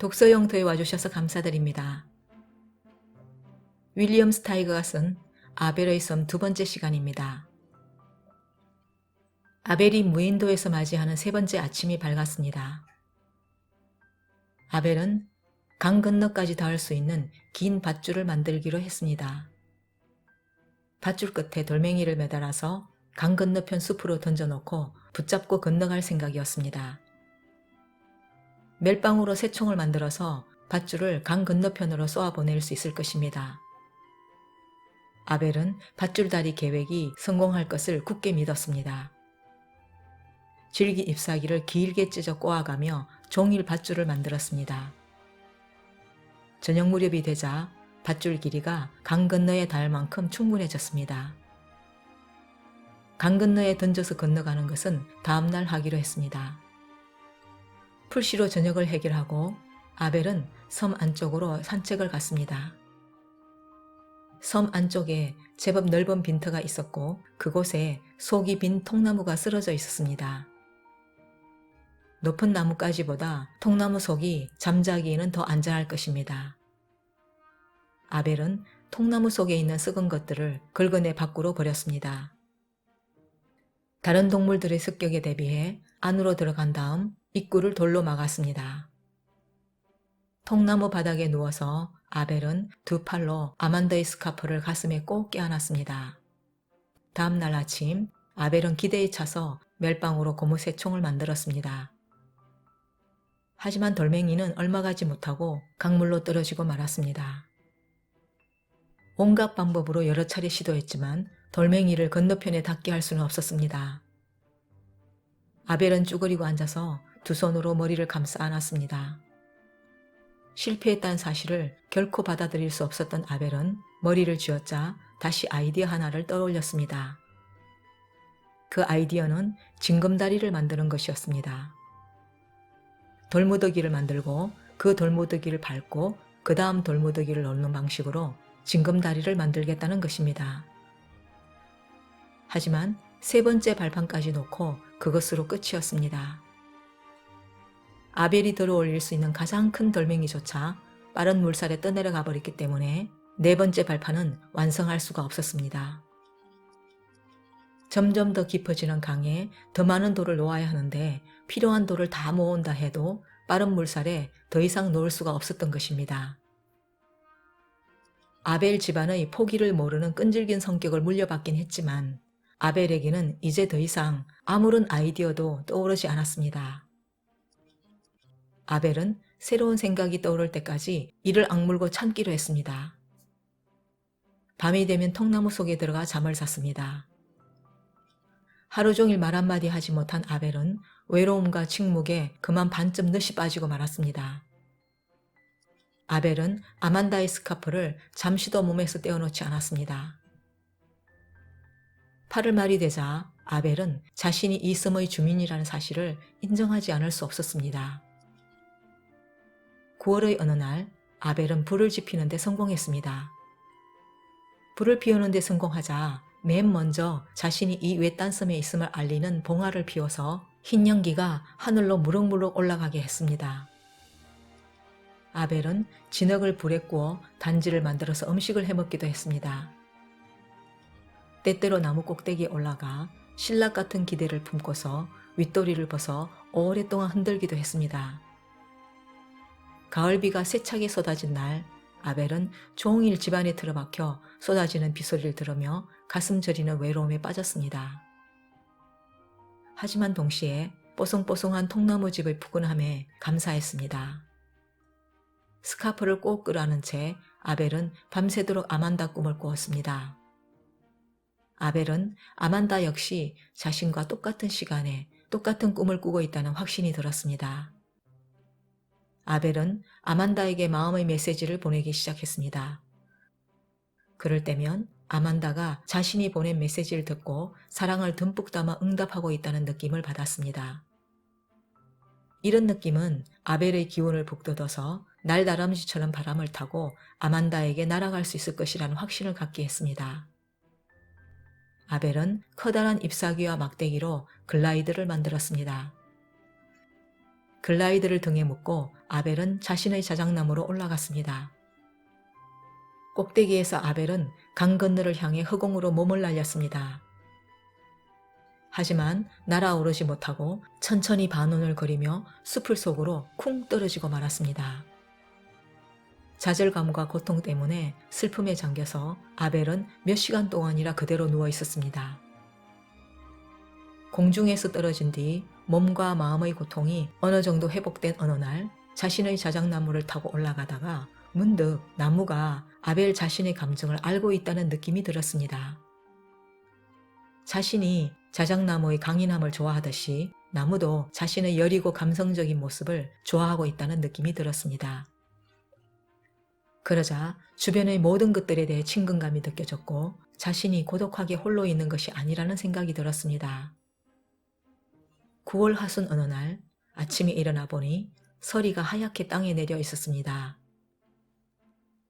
독서 영토에 와주셔서 감사드립니다. 윌리엄 스타이거가 쓴 아벨의 섬 두 번째 시간입니다. 아벨이 무인도에서 맞이하는 세 번째 아침이 밝았습니다. 아벨은 강 건너까지 닿을 수 있는 긴 밧줄을 만들기로 했습니다. 밧줄 끝에 돌멩이를 매달아서 강 건너편 숲으로 던져놓고 붙잡고 건너갈 생각이었습니다. 멜빵으로 새총을 만들어서 밧줄을 강 건너편으로 쏘아보낼 수 있을 것입니다. 아벨은 밧줄다리 계획이 성공할 것을 굳게 믿었습니다. 질기 잎사귀를 길게 찢어 꼬아가며 종일 밧줄을 만들었습니다. 저녁 무렵이 되자 밧줄 길이가 강 건너에 닿을 만큼 충분해졌습니다. 강 건너에 던져서 건너가는 것은 다음날 하기로 했습니다. 풀씨로 저녁을 해결하고 아벨은 섬 안쪽으로 산책을 갔습니다. 섬 안쪽에 제법 넓은 빈터가 있었고 그곳에 속이 빈 통나무가 쓰러져 있었습니다. 높은 나뭇가지보다 통나무 속이 잠자기에는 더 안전할 것입니다. 아벨은 통나무 속에 있는 썩은 것들을 긁어내 밖으로 버렸습니다. 다른 동물들의 습격에 대비해 안으로 들어간 다음 입구를 돌로 막았습니다. 통나무 바닥에 누워서 아벨은 두 팔로 아만다의 스카프를 가슴에 꼭 껴안았습니다. 다음 날 아침 아벨은 기대에 차서 멜빵으로 고무새 총을 만들었습니다. 하지만 돌멩이는 얼마 가지 못하고 강물로 떨어지고 말았습니다. 온갖 방법으로 여러 차례 시도했지만 돌멩이를 건너편에 닿게 할 수는 없었습니다. 아벨은 쭈그리고 앉아서 두 손으로 머리를 감싸 안았습니다. 실패했다는 사실을 결코 받아들일 수 없었던 아벨은 머리를 쥐어짜 다시 아이디어 하나를 떠올렸습니다. 그 아이디어는 징검다리를 만드는 것이었습니다. 돌무더기를 만들고 그 돌무더기를 밟고 그 다음 돌무더기를 넣는 방식으로 징검다리를 만들겠다는 것입니다. 하지만 세 번째 발판까지 놓고 그것으로 끝이었습니다. 아벨이 들어올릴 수 있는 가장 큰 돌멩이조차 빠른 물살에 떠내려가 버렸기 때문에 네 번째 발판은 완성할 수가 없었습니다. 점점 더 깊어지는 강에 더 많은 돌을 놓아야 하는데 필요한 돌을 다 모은다 해도 빠른 물살에 더 이상 놓을 수가 없었던 것입니다. 아벨 집안의 포기를 모르는 끈질긴 성격을 물려받긴 했지만 아벨에게는 이제 더 이상 아무런 아이디어도 떠오르지 않았습니다. 아벨은 새로운 생각이 떠오를 때까지 이를 악물고 참기로 했습니다. 밤이 되면 통나무 속에 들어가 잠을 잤습니다. 하루 종일 말 한마디 하지 못한 아벨은 외로움과 침묵에 그만 반쯤 늪이 빠지고 말았습니다. 아벨은 아만다의 스카프를 잠시도 몸에서 떼어놓지 않았습니다. 8월 말이 되자 아벨은 자신이 이 섬의 주민이라는 사실을 인정하지 않을 수 없었습니다. 9월의 어느 날 아벨은 불을 지피는 데 성공했습니다. 불을 피우는 데 성공하자 맨 먼저 자신이 이 외딴 섬에 있음을 알리는 봉화를 피워서 흰 연기가 하늘로 무럭무럭 올라가게 했습니다. 아벨은 진흙을 불에 구워 단지를 만들어서 음식을 해먹기도 했습니다. 때때로 나무 꼭대기에 올라가 신락 같은 기대를 품고서 윗도리를 벗어 오랫동안 흔들기도 했습니다. 가을비가 세차게 쏟아진 날 아벨은 종일 집안에 틀어박혀 쏟아지는 빗소리를 들으며 가슴 저리는 외로움에 빠졌습니다. 하지만 동시에 뽀송뽀송한 통나무집의 푸근함에 감사했습니다. 스카프를 꼭 끌어안은 채 아벨은 밤새도록 아만다 꿈을 꾸었습니다. 아벨은 아만다 역시 자신과 똑같은 시간에 똑같은 꿈을 꾸고 있다는 확신이 들었습니다. 아벨은 아만다에게 마음의 메시지를 보내기 시작했습니다. 그럴 때면 아만다가 자신이 보낸 메시지를 듣고 사랑을 듬뿍 담아 응답하고 있다는 느낌을 받았습니다. 이런 느낌은 아벨의 기운을 북돋워서 날다람쥐처럼 바람을 타고 아만다에게 날아갈 수 있을 것이라는 확신을 갖게 했습니다. 아벨은 커다란 잎사귀와 막대기로 글라이드를 만들었습니다. 글라이드를 등에 묶고 아벨은 자신의 자작나무로 올라갔습니다. 꼭대기에서 아벨은 강 건너를 향해 허공으로 몸을 날렸습니다. 하지만 날아오르지 못하고 천천히 반원을 거리며 숲을 속으로 쿵 떨어지고 말았습니다. 좌절감과 고통 때문에 슬픔에 잠겨서 아벨은 몇 시간 동안이라 그대로 누워 있었습니다. 공중에서 떨어진 뒤 몸과 마음의 고통이 어느 정도 회복된 어느 날 자신의 자작나무를 타고 올라가다가 문득 나무가 아벨 자신의 감정을 알고 있다는 느낌이 들었습니다. 자신이 자작나무의 강인함을 좋아하듯이 나무도 자신의 여리고 감성적인 모습을 좋아하고 있다는 느낌이 들었습니다. 그러자 주변의 모든 것들에 대해 친근감이 느껴졌고 자신이 고독하게 홀로 있는 것이 아니라는 생각이 들었습니다. 9월 하순 어느 날 아침에 일어나 보니 서리가 하얗게 땅에 내려 있었습니다.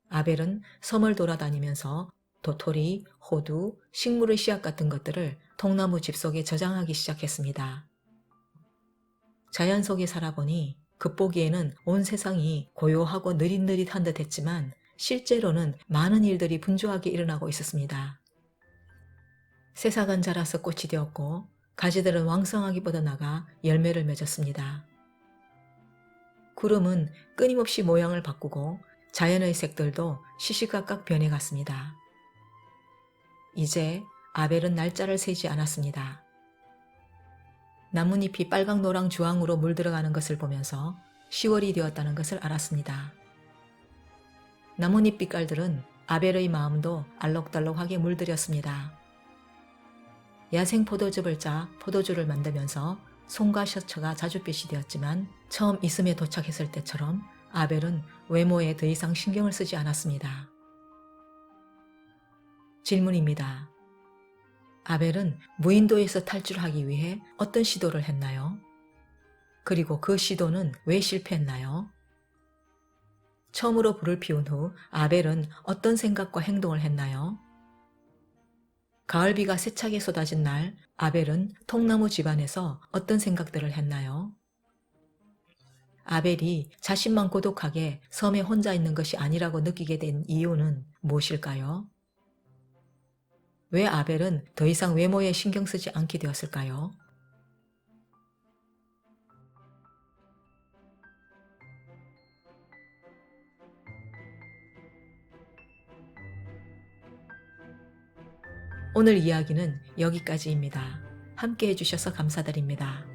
아벨은 섬을 돌아다니면서 도토리, 호두, 식물의 씨앗 같은 것들을 통나무 집 속에 저장하기 시작했습니다. 자연 속에 살아보니 겉보기에는 온 세상이 고요하고 느릿느릿한 듯 했지만 실제로는 많은 일들이 분주하게 일어나고 있었습니다. 새싹은 자라서 꽃이 되었고 가지들은 왕성하게 뻗어나가 열매를 맺었습니다. 구름은 끊임없이 모양을 바꾸고 자연의 색들도 시시각각 변해갔습니다. 이제 아벨은 날짜를 세지 않았습니다. 나뭇잎이 빨강 노랑 주황으로 물들어가는 것을 보면서 10월이 되었다는 것을 알았습니다. 나뭇잎 빛깔들은 아벨의 마음도 알록달록하게 물들였습니다. 야생 포도즙을 짜 포도주를 만들면서 손과 셔츠가 자줏빛이 되었지만 처음 이슴에 도착했을 때처럼 아벨은 외모에 더 이상 신경을 쓰지 않았습니다. 질문입니다. 아벨은 무인도에서 탈출하기 위해 어떤 시도를 했나요? 그리고 그 시도는 왜 실패했나요? 처음으로 불을 피운 후 아벨은 어떤 생각과 행동을 했나요? 가을비가 세차게 쏟아진 날 아벨은 통나무 집안에서 어떤 생각들을 했나요? 아벨이 자신만 고독하게 섬에 혼자 있는 것이 아니라고 느끼게 된 이유는 무엇일까요? 왜 아벨은 더 이상 외모에 신경 쓰지 않게 되었을까요? 오늘 이야기는 여기까지입니다. 함께 해주셔서 감사드립니다.